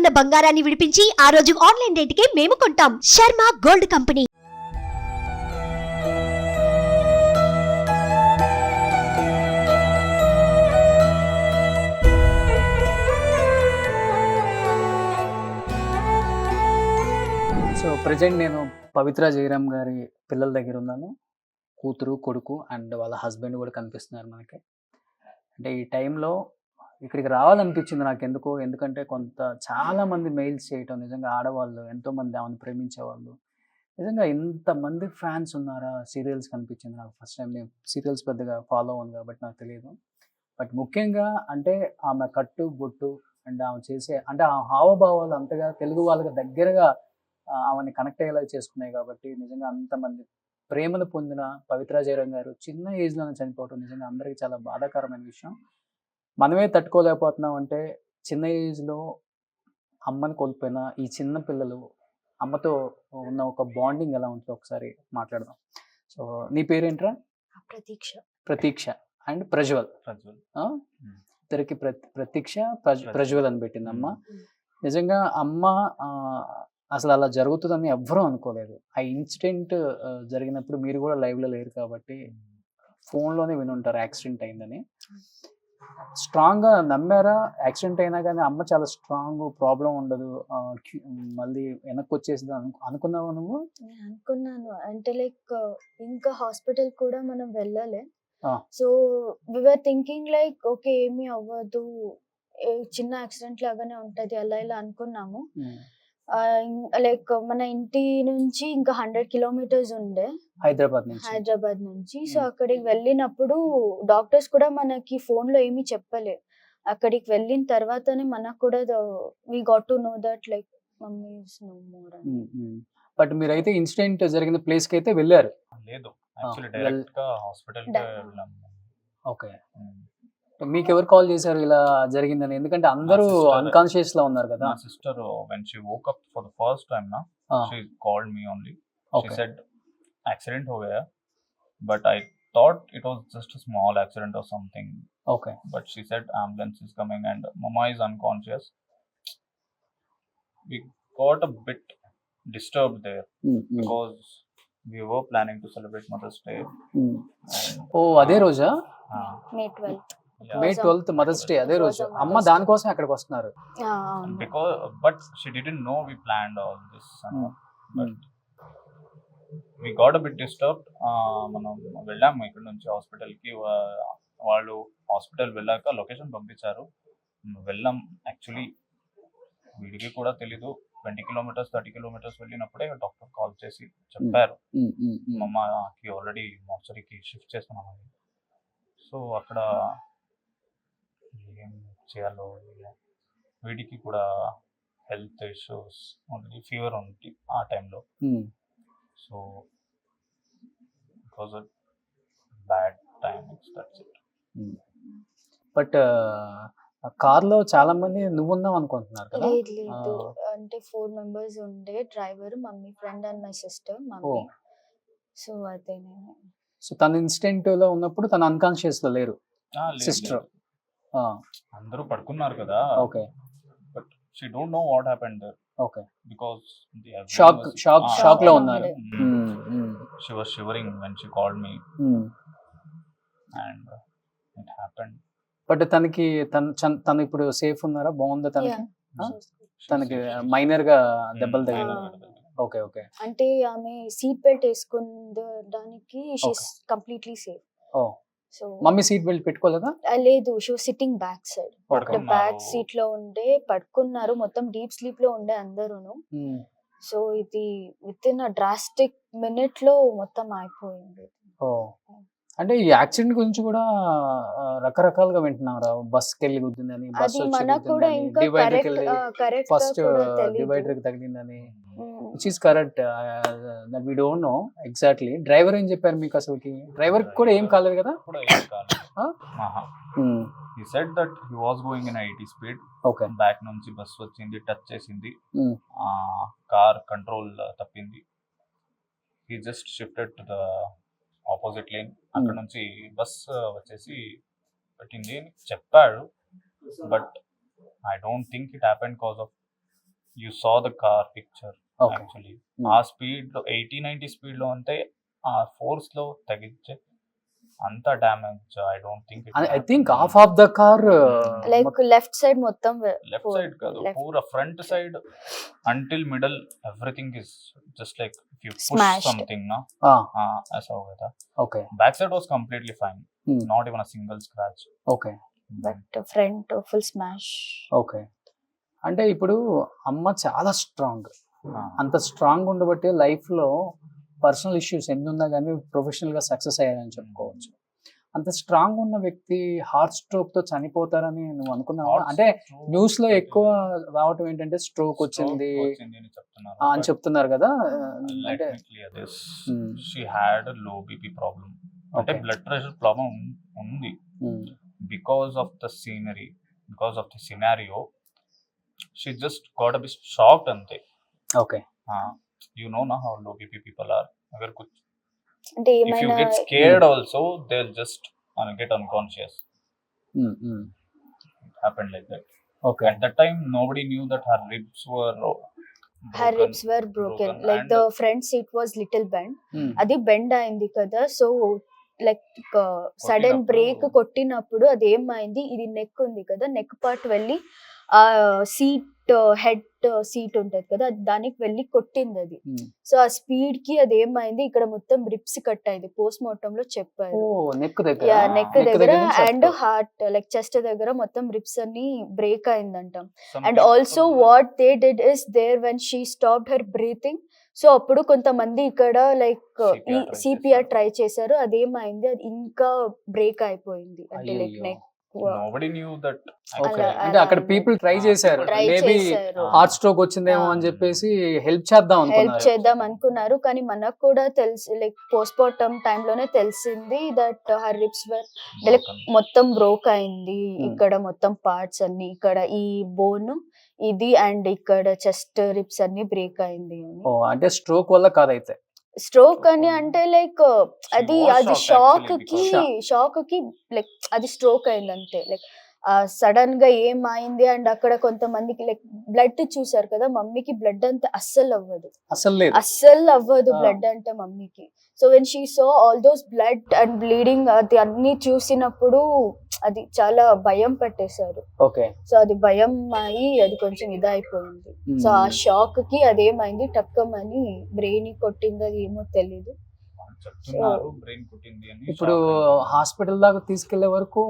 ఉన్న బంగారాన్ని విడిపించి ఆ రోజు ఆన్లైన్ రేటుకే మేము కొంటాం. Sharma gold company. So present నేను పవిత్ర జయరామ్ గారి పిల్లల దగ్గర ఉన్నాను. కూతురు, కొడుకు అండ్ వాళ్ళ హస్బెండ్ కూడా కనిపిస్తున్నారు మనకి. అంటే ఈ టైంలో ఇక్కడికి రావాలనిపించింది నాకెందుకో. ఎందుకంటే చాలామంది మెయిల్స్ చేయటం, నిజంగా ఆడవాళ్ళు ఎంతోమంది ఆమెను ప్రేమించేవాళ్ళు. నిజంగా ఇంతమంది ఫ్యాన్స్ ఉన్నారా సీరియల్స్ కనిపించింది నాకు ఫస్ట్ టైం. నేను సీరియల్స్ పెద్దగా ఫాలో అవ్వను కాబట్టి నాకు తెలియదు. బట్ ముఖ్యంగా అంటే ఆమె కట్టు, బొట్టు అండ్ ఆమె చేసే అంటే ఆ హావభావాలు అంతగా తెలుగు వాళ్ళకి దగ్గరగా ఆమెని కనెక్ట్ అయ్యేలా చేసుకున్నాయి కాబట్టి నిజంగా అంతమంది ప్రేమను పొందిన పవిత్ర జయరామ్ గారు చిన్న ఏజ్లోనే చనిపోవటం నిజంగా అందరికీ చాలా బాధాకరమైన విషయం. మనమే తట్టుకోలేకపోతున్నాం అంటే చిన్న ఏజ్లో అమ్మని కోల్పోయిన ఈ చిన్న పిల్లలు అమ్మతో ఉన్న ఒక బాండింగ్ ఎలా ఉంటుందో ఒకసారి మాట్లాడదాం. సో నీ పేరేంట్రా? ప్రతీక్ష అండ్ ప్రజ్వల్. ఇద్దరికి ప్రతీక్ష, ప్రజ్వల్ అని పెట్టింది అమ్మ. నిజంగా అమ్మ అసలు అలా జరుగుతుందని ఎవ్వరూ అనుకోలేదు. ఆ ఇన్సిడెంట్ జరిగినప్పుడు మీరు కూడా లైవ్లో లేరు కాబట్టి ఫోన్లోనే వినుంటారు యాక్సిడెంట్ అయిందని. స్ట్రాంగ్గా నమ్మారా? యాక్సిడెంట్ అయినా కానీ అమ్మ చాలా స్ట్రాంగ్, ప్రాబ్లం ఉండదు, మళ్ళీ వెనక్కి వచ్చేసింది అనుకున్నావా నువ్వు? అనుకున్నాను. అంటే లైక్ ఇంకా హాస్పిటల్ కూడా మనం వెళ్ళాలి. So we were thinking like okay ఏమీ అవ్వదు, చిన్న యాక్సిడెంట్ లాగానే ఉంటది అలా ఇలా అనుకున్నాము. లైక్ మన ఇంటి నుంచి ఇంకా 100 కిలోమీటర్స్ ఉండే హైదరాబాద్ నుంచి. సో అక్కడికి వెళ్ళినప్పుడు డాక్టర్స్ కూడా మనకి ఫోన్ లో ఏమీ చెప్పలే. అక్కడికి వెళ్ళిన తర్వాతనే మనకు కూడా we got to know that like mummy is no more. But మీరైతే ఇన్సిడెంట్ జరిగిన ప్లేస్ కి అయితే వెళ్ళారు? లేదు, యాక్చువల్లీ డైరెక్ట్ గా హాస్పిటల్ కి వెళ్ళాము. ఓకే, మీకు ఎవరు కాల్ చేశారు ఇలా జరిగిందని? ఎందుకంటే అందరూ అన్కాన్షియస్ లో ఉన్నారు కదా. నా sister when she woke up for the first time na she called me only. She said accident ho gaya, but I thought it was just a small accident or something. Okay, but she said ambulance is coming and mama is unconscious. We got a bit disturbed there because we were planning to celebrate Mother's Day. అదే రోజా? May 12th mothers day అదే రోజు. అమ్మ దానికోసం అక్కడికి వస్తున్నారు. Because but she didn't know we planned all this. But we got a bit disturbed. మనం వెళ్ళాము ఇక్కడ నుంచి హాస్పిటల్కి. వాళ్ళు హాస్పిటల్ వెళ్ళాక లొకేషన్ పంపించారు, వెళ్ళాం. యాక్చువల్లీ వీడికి కూడా తెలీదు. 20 కిలోమీటర్స్ 30 కిలోమీటర్స్ వెళ్ళినప్పుడే డాక్టర్ కాల్ చేసి చెప్పారు మమ్మకి ఆల్రెడీ మార్చరీకి షిఫ్ట్ చేస్తున్నామని. సో అక్కడ ఏం చేయాలో, వీడికి కూడా హెల్త్ ఇష్యూస్ ఉంది, ఫీవర్ ఉంది ఆ టైంలో. So it was a bad time. That's it. But కార్లో చాలా మంది నువ్వున్నావు అనుకుంటున్నారు కదా? లేదు, అంటే 4 members ఉండే, driver, mummy, friend and my sister, mummy. So అదే. సో తన ఇన్సిడెంట్ లో ఉన్నప్పుడు తన అన్కాన్షియస్ లో లేరు సిస్టర్? అందరూ పడుకున్నారు కదా. Okay, but she don't know what happened there. Okay, because shock లో ఉన్నారు. She was shivering when she called me and it happened. But తను ఇప్పుడు సేఫ్ ఉన్నారా? బాగుందా తనకి? తనకి మైనర్ గా దెబ్బలు తగిలినాయి. ఓకే ఓకే, అంటే ఆమె సీట్ బెల్ట్ వేసుకునడానికి she's completely safe. So mummy seat belt పెట్టుకోలేదా? లేదు, she was sitting back side. Back seat లో ఉండే పడుకున్నారు, మొత్తం డీప్ స్లీప్ లో ఉండే అందరూను. సో ఇది within a drastic minute లో మొత్తం అయిపోయింది. అంటే ఈ యాక్సిడెంట్ గురించి కూడా రకరకాలుగా వింటున్నారా? బస్కి వెళ్ళి గుద్దిందని, బస్ ఫస్ట్ డివైడర్ కి తగిలిందని, which is correct. That we don't know exactly. Driver ఏం చెప్పారు మీకు? అసలుకి డ్రైవర్ కూడా ఏం కాలేదు కదా? He said that he was going in 80 speed. Okay. Back నుంచి బస్ వచ్చింది, టచ్ చేసింది, కార్ కంట్రోల్ తప్పింది. He just shifted to the opposite lane. అక్కడ నుంచి బస్ వచ్చేసి పెట్టింది అని చెప్పాడు. But I don't think it happened cause of you saw the car picture okay actually. Hmm. ఆ స్పీడ్ లో 80-90 స్పీడ్ లో అంటే ఆ ఫోర్స్ లో తగ్గించే అంత damage I don't think I think half of the car like left side మొత్తం left four- side కాదు, left. పూరా front side until middle everything is just like if you push Smashed. Something నా ऐसा हो गया था. Okay Back side was completely fine, not even a single scratch. Okay but front full smash. Okay అంటే ఇప్పుడు అమ్మ చాలా స్ట్రాంగ్, Ah. అంత స్ట్రాంగ్ ఉండబట్టి లైఫ్లో పర్సనల్ ఇష్యూస్ ఎన్ని ఉన్నా కానీ ప్రొఫెషనల్గా సక్సెస్ అయ్యారని చెప్పుకోవచ్చు. అంత స్ట్రాంగ్ ఉన్న వ్యక్తి హార్ట్ స్ట్రోక్తో చనిపోతారని నువ్వు అనుకున్నావా? అంటే న్యూస్లో ఎక్కువ రావటం ఏంటంటే స్ట్రోక్ వచ్చింది అని చెప్తున్నారు. అని చెప్తున్నారు కదా. Let అంటే me clear this. Hmm. She had a low BP problem. అంటే Okay. బ్లడ్ ప్రెషర్ ప్రాబ్లం ఉంది. Because of the scenery, because of the scenario, she just got a bit shocked అంతే. Okay You know na how low BP people are. అగర్ కుచ్ అంటే if you ఏమైనా get scared also, they'll just get unconscious. It happened like that. Okay At that time, nobody knew that her ribs were her ribs were broken. Like and the front seat was little bend. అది bend అయింది కదా, so like sudden కొట్టినప్పుడు- break కొట్టినప్పుడు అది ఏమైంది, ఇది neck ఉంది కదా, నెక్ పార్ట్ వెళ్ళి ఆ సీట్ హెడ్ సీట్ ఉంటది కదా, దానికి వెళ్ళి కొట్టింది అది. సో ఆ స్పీడ్ కి అది ఏమైంది, ఇక్కడ మొత్తం రిప్స్ కట్ అయింది. పోస్ట్ మార్టం లో చెప్పారు. నెక్ దగ్గర నెక్ neck దగ్గర నుంచి and up. Heart like chest దగ్గర మొత్తం రిప్స్ అన్ని బ్రేక్ అయిందంట. some and people- also what they did is there when she stopped her breathing. So అప్పుడు కొంతమంది ఇక్కడ లైక్ CPR try సిపిఆర్ చేశారు. ట్రై చేశారు, అదేమైంది, అది ఇంకా బ్రేక్ అయిపోయింది. అంటే లైక్ అయ్యయ్యో. Neck nobody knew that. Okay అలా- అంటే అక్కడ అలా పీపుల్ ట్రై చేశారు, ట్రై మేబీ చేశారు, హార్ట్ స్ట్రోక్ వచ్చిందేమో అని చెప్పేసి హెల్ప్ చేద్దాం హెల్ప్ అనుకున్నారు. చేద్దాం అనుకున్నారు. కానీ మనకు కూడా తెలిసి లైక్ పోస్ట్ మార్టం టైంలోనే తెలిసింది that her ribs like broken. మొత్తం బ్రోక్ అయింది. ఇక్కడ మొత్తం పార్ట్స్ అన్ని, ఇక్కడ ఈ బోన్ ఇది అండ్ ఇక్కడ చెస్ట్ రిప్స్ అన్ని బ్రేక్ అయింది అని. ఓ అంటే స్ట్రోక్ వల్ల కాదైతే. స్ట్రోక్ అని అంటే లైక్ అది was అది shocked షాక్ actually కి because- షాక్ కి లైక్ అది స్ట్రోక్ అయింది అంతే. లైక్ సడన్ గా ఏమైంది అండ్ అక్కడ కొంతమందికి లైక్ బ్లడ్ చూసారు కదా, మమ్మీకి బ్లడ్ అంతా అస్సలు అవ్వదు, అసలు లేదు. అస్సలు అవ్వదు Ah. బ్లడ్ అంటే మమ్మీకి. So when she so all those blood and bleeding అది అన్ని చూసినప్పుడు అది చాలా భయం పట్టేశారు. ఓకే సో అది భయం అయి అది కొంచెం ఇదైపోయింది. సో ఆ షాక్ కి అదేమైంది, టక్కమని బ్రెయిన్ కొట్టింది, అది ఏమో తెలీదు. వాళ్ళు చెప్తున్నారు బ్రెయిన్ కుట్టింది అని. ఇప్పుడు హాస్పిటల్ దాకా తీసుకెళ్లే వరకు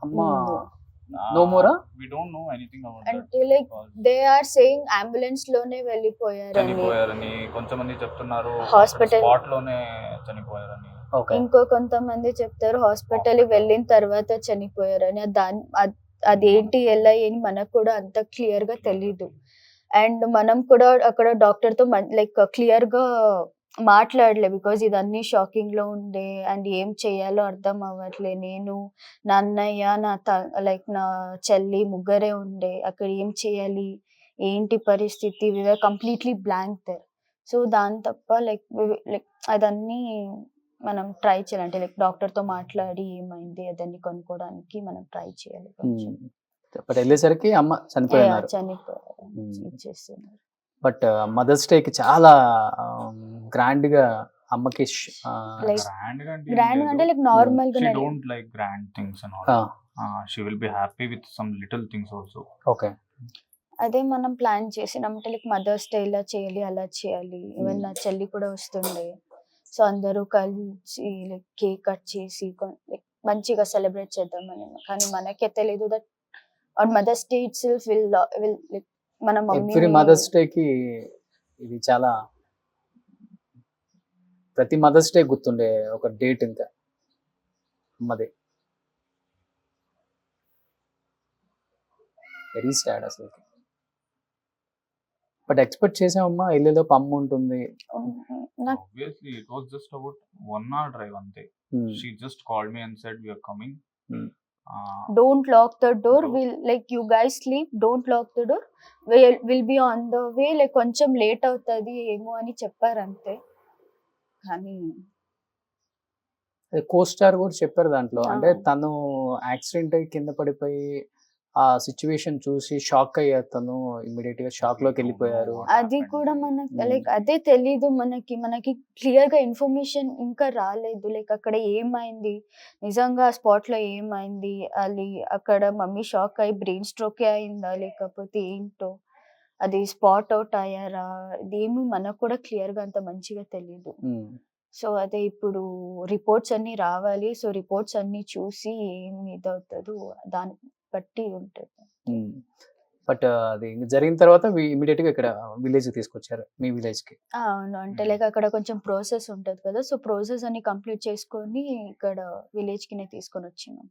అమ్మ Ah, no more? we don't know anything about that. అంటే like because they are saying ambulance లోనే వెళ్ళిపోయారని, చనిపోయారని కొంతమంది చెప్తున్నారు, Hospital- స్పాట్ లోనే చనిపోయారని. ఓకే ఇంకో కొంతమంది చెప్తారు హాస్పిటల్ వెళ్ళిన తర్వాత చనిపోయారని. అదేంటి ఎలా అని మనకు కూడా అంత క్లియర్ గా తెలీదు. అండ్ మనం కూడా అక్కడ డాక్టర్ తో లైక్ క్లియర్ గా మాట్లాడలే, బికాజ్ ఇదన్నీ షాకింగ్ లో ఉండే అండ్ ఏం చేయాలో అర్థం అవ్వట్లే. నేను నా అన్నయ్య లైక్ నా చెల్లి ముగ్గురే ఉండే, అక్కడ ఏం చేయాలి ఏంటి పరిస్థితి, we are completely blank there. So దాని తప్ప లైక్ అదన్నీ మనం ట్రై చేయాలి, అంటే లైక్ డాక్టర్ తో మాట్లాడి ఏమైంది అదన్నీ కనుక్కోవడానికి మనం ట్రై చేయాలి. బట్ వెళ్ళేసరికి అమ్మ చనిపోయినారు. చనిపోయారు ఇచ్చేస్తున్నారు. బట్ మదర్స్ డేకి చాలా గ్రాండ్ గా అమ్మకి Like, గ్రాండ్ అంటే లైక్ నార్మల్ she గా don't like grand things and all. She will be happy with some little things also. Okay అదే మనం ప్లాన్ చేసినాం, అంటే లైక్ మదర్స్ డే ఇలా చేయాలి అలా చేయాలి. ఈవెన్ నా చెల్లి కూడా వస్తుండే, సో అందరూ కలిసి లైక్ కేక్ కట్ చేసి లైక్ మంచిగా సెలబ్రేట్ చేద్దామని. కానీ మనకే తెలియదు that on mother's day itself will like మన ఎవ్రీ మదర్స్ డేకి ఇది చాలా, ప్రతి మదర్స్ డే గుర్తుండే ఒక డేట్ ఇంకా అమ్మది. వెరీ సాడ్ అసలు. బట్ ఎక్స్పెక్ట్ చేసామమ్మా వెళ్ళేలో అమ్మ ఉంటుంది. నాకు Obviously, it was just about 1 hour drive ante. She just called me and said we are coming. don't lock the door, will like you guys sleep, don't lock the door, will be on the way, like కొంచెం late అవుతుంది ఏమో అని చెప్పారు అంతే. కానీ co star కూడా చెప్పారు దాంట్లో, ఆ. అంటే తను యాక్సిడెంట్ అయ్యి కింద పడిపోయి ఆ సిచ్యువేషన్ చూసి షాక్ అయ్యారు, తను ఇమ్మీడియట్ గా షాక్ లోకి వెళ్ళిపోయారు. అది కూడా మనకి లైక్ అదే తెలీదు మనకి క్లియర్ గా ఇన్ఫర్మేషన్ ఇంకా రాలేదు. లైక్ అక్కడ ఏమైంది, నిజంగా స్పాట్ లో ఏమైంది, అది అక్కడ మమ్మీ షాక్ అయ్యి బ్రెయిన్ స్ట్రోక్ అయిందా లేకపోతే ఏంటో, అది స్పాట్ అవుట్ అయ్యారా, ఇదేమి మనకు కూడా క్లియర్ గా అంత మంచిగా తెలీదు. సో అదే ఇప్పుడు రిపోర్ట్స్ అన్ని రావాలి. సో రిపోర్ట్స్ అన్ని చూసి ఏం ఇదవుతుందో దాన్ని బట్టి ఉంటుంది. బట్ అది జరిగిన తర్వాత ఇమీడియట్ గా ఇక్కడ విలేజ్ తీసుకొచ్చారు, మీ విలేజ్ కి. అవును, అంటే లైక్ అక్కడ కొంచెం ప్రాసెస్ ఉంటది కదా, సో ప్రాసెస్ అన్ని కంప్లీట్ చేసుకొని ఇక్కడ విలేజ్ కి తీసుకొని వచ్చినాం.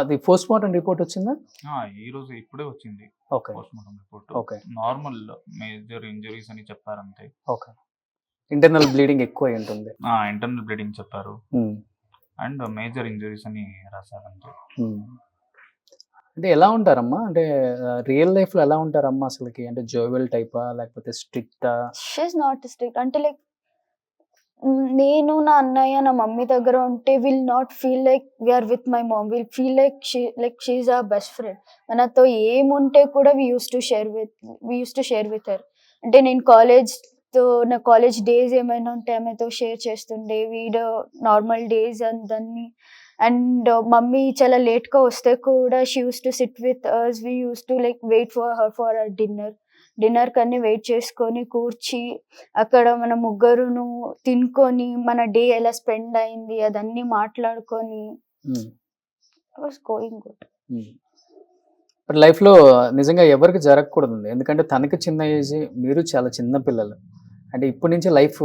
అది పోస్ట్ మార్టం రిపోర్ట్ వచ్చిందా? ఈ రోజు ఇప్పుడే వచ్చింది okay. Post mortem report. Okay. Normal major injuries అని చెప్పారు అంతే. ఓకే. ఇంటర్నల్ బ్లీడింగ్ ఎక్కువ అయి ఉంటుంది. ఇంటర్నల్ బ్లీడింగ్ చెప్పారు అండ్ మేజర్ ఇంజరీస్ అని రాశారు అంతే. అంటే ఎలా ఉంటారమ్మా, అంటే రియల్ లైఫ్ లో ఎలా ఉంటారమ్మా అసలుకి? అంటే జోవెల్ టైపా లేకపోతే స్ట్రిక్టా? She's not strict. అంటే లైక్ నేను నా అన్నయ్య నా మమ్మీ దగ్గర ఉంటే will not feel like we're with my mom, will feel like she's our best friend. మనతో ఏముంటే కూడా we use to share with her. అంటే నేను నా కాలేజ్ డేస్ ఏమైనా ఉంటే ఆమెతో షేర్ చేస్తుండే, వీడియో నార్మల్ డేస్ దాన్ని. అండ్ మమ్మీ చాలా లేట్గా వస్తే కూడా she use to sit with us, we use to like wait for our dinner కన్నీ వెయిట్ చేసుకొని కూర్చి అక్కడ మన ముగ్గురును తినుకొని మన డే ఎలా స్పెండ్ అయింది అదన్నీ మాట్లాడుకొని was going good. But life లో నిజంగా ఎవరికి జరగకూడదు, ఎందుకంటే తనకి చిన్న ఏజ్, మీరు చాలా చిన్న పిల్లలు. అంటే ఇప్పటి నుంచి లైఫ్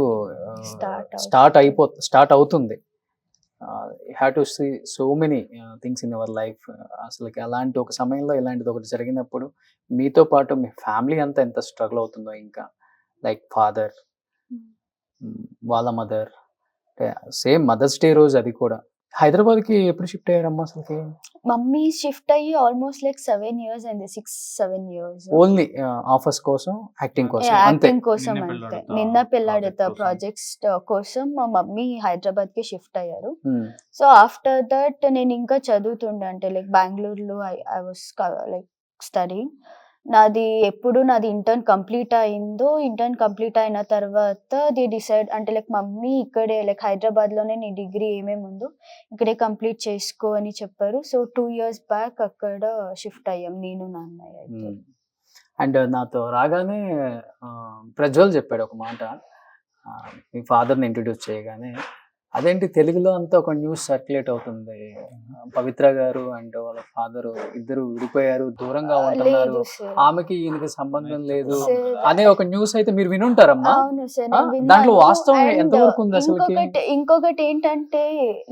స్టార్ట్ అవుతుంది. You have to see so many things in our life. అసలు అలాంటి ఒక సమయంలో ఇలాంటిది ఒకటి జరిగినప్పుడు మీతో పాటు మీ ఫ్యామిలీ అంతా ఎంత స్ట్రగుల్ అవుతుందో, ఇంకా లైక్ ఫాదర్, వాళ్ళ మదర్, సేమ్ మదర్స్ డే రోజు అది కూడా. హైదరాబాద్కి ఎప్పుడు షిఫ్ట్ అయ్యారమ్మా అసలుకి? మమ్మీ షిఫ్ట్ అయ్యి ఆల్మోస్ట్ లైక్ 7 years అయింది, 6-7 years. ఓన్లీ ఆఫర్స్ కోసం, యాక్టింగ్ కోసం అంతే? యాక్టింగ్ కోసం అంతే. నిన్న పెళ్ళాడతా ప్రాజెక్ట్స్ కోసం మా మమ్మీ హైదరాబాద్ కి షిఫ్ట్ అయ్యారు. సో ఆఫ్టర్ దట్ నేను ఇంకా చదువుతుండే, అంటే లైక్ బెంగళూరులో ఐ వాస్ లైక్ స్టడీయింగ్. నాది ఇంటర్న్ కంప్లీట్ అయిన తర్వాత ది డిసైడ్, అంటే లైక్ మమ్మీ ఇక్కడే లైక్ హైదరాబాద్ లోనే నీ డిగ్రీ ఏమేమి ఉందో ఇక్కడే కంప్లీట్ చేసుకో అని చెప్పారు. సో 2 years బ్యాక్ అక్కడ షిఫ్ట్ అయ్యాం నేను నా అన్నయ్య. అండ్ నాతో రాగానే ప్రజ్వల్ చెప్పాడు ఒక మాట, మీ ఫాదర్ని ఇంట్రడ్యూస్ చేయగానే, అదేంటి తెలుగులో అంతా ఒక న్యూస్ సర్క్యులేట్ అవుతుంది, పవిత్ర గారు అండ్ వాళ్ళ ఫాదర్ ఇద్దరు విడిపోయారు, దూరంగా ఉంటున్నారు, ఆమెకి ఈయనకి సంబంధం లేదు అనే ఒక న్యూస్ అయితే మీరు వినుంటారమ్మా. అవును సార్, దాంట్లో వాస్తవం ఎంతవరకు ఉంది అసలు? ఇంకొకటి ఏంటంటే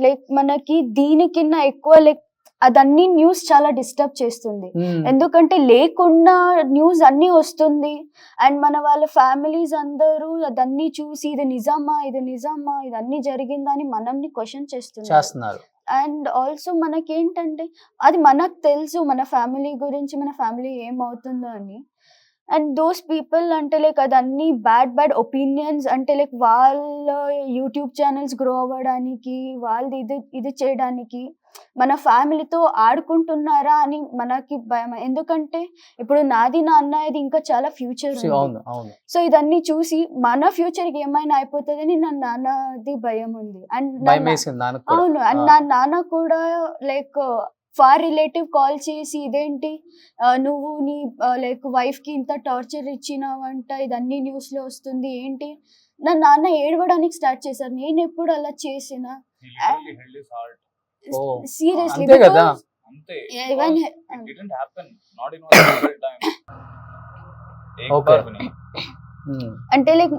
లైక్ మనకి దీనికన్నా ఎక్కువ లైక్ అదన్నీ న్యూస్ చాలా డిస్టర్బ్ చేస్తుంది. ఎందుకంటే లేకుండా న్యూస్ అన్ని వస్తుంది అండ్ మన వాళ్ళ ఫ్యామిలీస్ అందరూ అదన్నీ చూసి ఇది నిజమా ఇదన్నీ జరిగిందా అని మనల్ని క్వశ్చన్ చేస్తున్నారు. అండ్ ఆల్సో మనకేంటంటే అది మనకు తెలుసు మన ఫ్యామిలీ గురించి, మన ఫ్యామిలీ ఏమవుతుందో అని. అండ్ దోస్ పీపుల్ అంటే లైక్ అదన్నీ బ్యాడ్ ఒపీనియన్స్, అంటే లైక్ వాళ్ళ యూట్యూబ్ ఛానల్స్ గ్రో అవ్వడానికి, వాళ్ళది ఇది చేయడానికి మన ఫ్యామిలీతో ఆడుకుంటున్నారా అని మనకి భయం. ఎందుకంటే ఇప్పుడు నాది నా అన్నయ్యది ఇంకా చాలా ఫ్యూచర్ ఉంది. సో ఇదన్నీ చూసి మన ఫ్యూచర్ కి ఏమైనా అయిపోతుందని నా నాన్నది భయం ఉంది. అండ్ అవును, అండ్ నా నాన్న కూడా లైక్ ఫార్ రిలేటివ్ కాల్ చేసి ఇదేంటి నువ్వు నీ లైక్ వైఫ్ కి ఇంత టార్చర్ ఇచ్చినావంట, ఇదన్నీ న్యూస్ లో వస్తుంది ఏంటి. నా నాన్న ఏడవడానికి స్టార్ట్ చేశారు, నేను ఎప్పుడు అలా చేసిన సీరియస్లీ. అంటే లైక్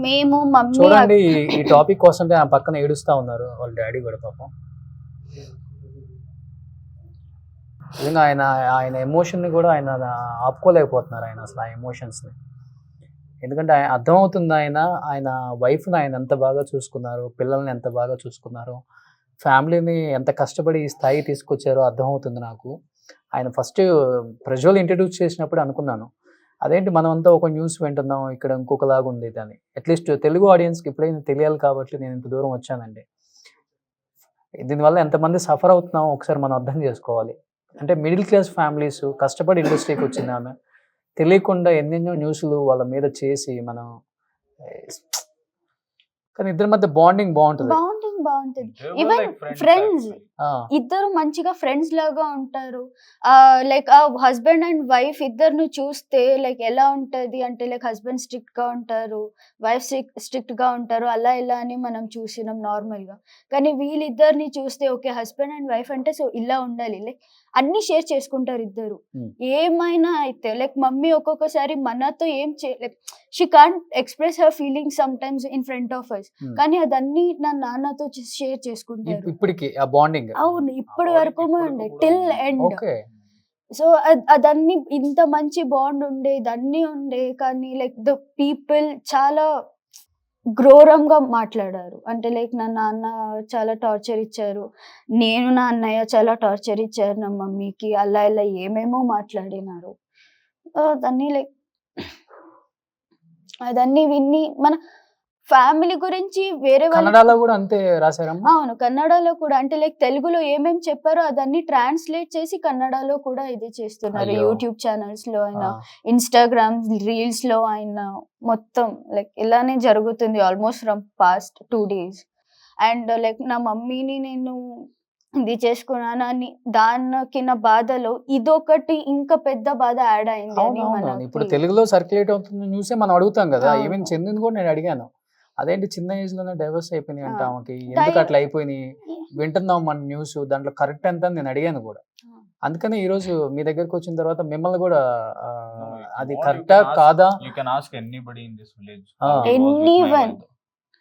మేము మమ్మీ చూడండి ఈ టాపిక్ కోసం ఆ పక్కన ఏడుస్తా ఉన్నారు వాళ్ళ డాడీ కూడా పాపం. నిజంగా ఆయన ఎమోషన్ ని కూడా ఆయన ఆపుకోలేకపోతున్నారు, ఆయన అసలు ఆ ఎమోషన్స్ ని. ఎందుకంటే అర్థమవుతుంది ఆయన వైఫ్ని ఆయన ఎంత బాగా చూసుకున్నారు, పిల్లల్ని ఎంత బాగా చూసుకున్నారు, ఫ్యామిలీని ఎంత కష్టపడి ఈ స్థాయి తీసుకొచ్చారో అర్థమవుతుంది నాకు. ఆయన ఫస్ట్ ప్రజ్వల్ ఇంట్రడ్యూస్ చేసినప్పుడు అనుకున్నాను, అదేంటి మనం అంతా ఒక న్యూస్ వింటున్నాం, ఇక్కడ ఇంకొకలాగా ఉంది అని. అట్లీస్ట్ తెలుగు ఆడియన్స్కి ఇప్పుడైనా తెలియాలి కాబట్టి నేను ఇంత దూరం వచ్చానండి. దీనివల్ల ఎంతమంది సఫర్ అవుతున్నామో ఒకసారి మనం అర్థం చేసుకోవాలి. అంటే మిడిల్ క్లాస్ ఫ్యామిలీస్ కష్టపడి ఇండస్ట్రీకి వచ్చింది ఆమె, తెలియకుండా ఎన్నెన్నో న్యూస్లు వాళ్ళ మీద చేసి మనం కానీ ఇద్దరి మధ్య బాండింగ్ బాగుంటుంది. బాగుంటుంది. They were Even like friends. actually. ఇద్దరు మంచిగా ఫ్రెండ్స్ లాగా ఉంటారు. లైక్ ఆ హస్బెండ్ అండ్ వైఫ్ ఇద్దరును చూస్తే లైక్ ఎలా ఉంటది అంటే లైక్ హస్బెండ్ స్ట్రిక్ట్ గా ఉంటారు, వైఫ్ స్ట్రిక్ట్ గా ఉంటారు, అలా ఇలా అని మనం చూసినాం నార్మల్ గా. కానీ వీళ్ళిద్దరిని చూస్తే ఓకే హస్బెండ్ అండ్ వైఫ్ అంటే సో ఇలా ఉండాలి, లైక్ అన్ని షేర్ చేసుకుంటారు ఇద్దరు. ఏమైనా అయితే లైక్ మమ్మీ ఒక్కొక్కసారి మనతో ఏం like she can't express her feelings some times in front of us, కానీ అదన్నీ నా నాన్నతో షేర్ చేసుకుంటారు. ఇప్పటికి ఆ బాండింగ్ అవును, ఇప్పటి వరకు ఉండే టిల్ ఎండ్. ఓకే. సో అదన్నీ ఇంత మంచి బాండ్ ఉండే, ఇదన్నీ ఉండే, కానీ లైక్ ద పీపుల్ చాలా ఘోరంగా మాట్లాడారు. అంటే లైక్ నా నాన్న చాలా టార్చర్ ఇచ్చారు, నేను నా అన్నయ్య చాలా టార్చర్ ఇచ్చారు నా మమ్మీకి, అలా ఇలా ఏమేమో మాట్లాడినారు. దాన్ని లైక్ అదన్నీ విని మన ఫ్యామిలీ గురించి వేరే వాళ్ళు కన్నడలో కూడా అంతే రాశారమ్మా. అవును, కన్నడలో కూడా అంటే లైక్ తెలుగులో ఏమేం చెప్పారో అదన్నీ ట్రాన్స్లేట్ చేసి కన్నడలో కూడా ఇది చేస్తున్నారు. అయ్యో. యూట్యూబ్ ఛానల్స్ లో అయినా ఇన్స్టాగ్రామ్ రీల్స్ లో అయినా మొత్తం లైక్ ఇలానే జరుగుతుంది almost from past 2 days. And like నా మమ్మీని నేను ఇది చేసుకున్నాను అని దానికి నా బాధలో ఇదొకటి ఇంకా పెద్ద బాధ యాడ్ అయింది అని అవునవును. ఇప్పుడు మనకి. తెలుగులో సర్క్యులేట్ అవుతున్న న్యూసే మనం అడుగుతాం కదా, అవును. ఈవెన్ చెందింది కూడా నేను అడిగాను, అదేంటి చిన్న ఏజ్ లోనే డైవర్స్ అయిపోయినాయి అంటే ఆమెకి ఎందుకు Di- అట్లా అయిపోయినాయి, వింటున్నాం మన న్యూస్ దాంట్లో కరెక్ట్ ఎంత అని నేను అడిగాను కూడా. అందుకని ఈ రోజు మీ దగ్గరకు వచ్చిన తర్వాత మిమ్మల్ని కూడా అది కరెక్టా కాదా. You can ask anybody in this village Anyone.